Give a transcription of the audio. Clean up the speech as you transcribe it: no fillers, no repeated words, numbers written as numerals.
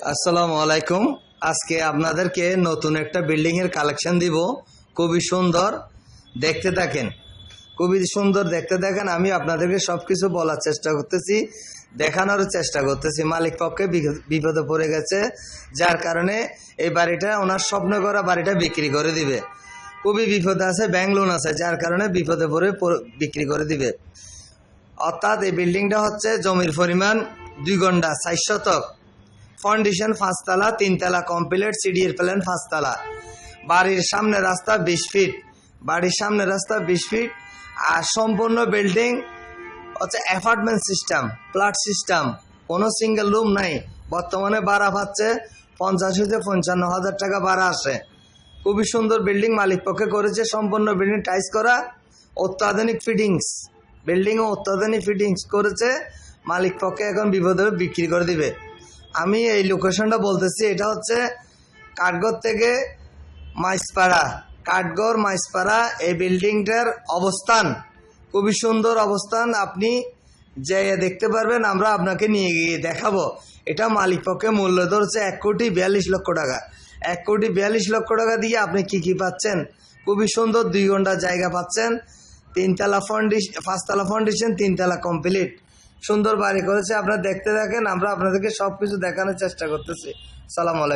আসসালামু আলাইকুম। আজকে আপনাদেরকে নতুন একটা বিল্ডিং এর কালেকশন দিব। খুবই সুন্দর, দেখতে থাকেন। খুবই সুন্দর, দেখতে থাকেন। আমি আপনাদেরকে সবকিছু বলার চেষ্টা করতেছি, দেখানোর চেষ্টা করতেছি। মালিক পক্ষে বিপদে পড়ে গেছে, যার কারণে এই বাড়িটা, ওনার স্বপ্ন করা বাড়িটা বিক্রি করে দিবে। খুবই বিপদে আছে, ব্যাংক লোন আছে, যার কারণে বিপদে পড়ে বিক্রি করে দিবে। অর্থাৎ এই বিল্ডিংটা হচ্ছে জমির পরিমাণ 2 গন্ডা 4 শতক, ফাউন্ডেশন 5 তলা, 3 তলা কমপ্লিট, সিডিএর প্ল্যান 5 তলা। বাড়ির সামনে রাস্তা 20 ফিট, বাড়ির সামনে রাস্তা 20 ফিট। আর সম্পূর্ণ বিল্ডিং হচ্ছে অ্যাপার্টমেন্ট সিস্টেম, ফ্ল্যাট সিস্টেম, কোনো সিঙ্গেল রুম নাই। বর্তমানে ভাড়া পাচ্ছে 50 থেকে 55 হাজার টাকা ভাড়া আসে। খুবই সুন্দর বিল্ডিং মালিক পক্ষে করেছে। সম্পূর্ণ বিল্ডিং টাইস করা, অত্যাধুনিক ফিটিংস, বিল্ডিংও অত্যাধুনিক ফিটিংস করেছে। মালিক পক্ষে এখন বিপদে বিক্রি করে দিবে। আমি এই লোকেশনটা বলতেছি, এটা হচ্ছে কাঠগড় থেকে মাইজপাড়া, কাঠগড় মাইজপাড়া। এই বিল্ডিংটার অবস্থান খুবই সুন্দর অবস্থান, আপনি যে দেখতে পারবেন, আমরা আপনাকে নিয়ে গিয়ে দেখাবো। এটা মালিক পক্ষে মূল্য ধরছে 1,42,00,000 টাকা। 1,42,00,000 টাকা দিয়ে আপনি কি পাচ্ছেন? খুবই সুন্দর 2 ঘন্টা জায়গা পাচ্ছেন, 3 তলা ফাউন্ডেশন, 5 তলা ফাউন্ডেশন, 3 তলা কমপ্লিট। সুন্দর বাড়ি করেছে, আপনারা দেখতে থাকেন। আমরা আপনাদেরকে সবকিছু দেখানোর চেষ্টা করতেছি। সালাম আলাইকুম।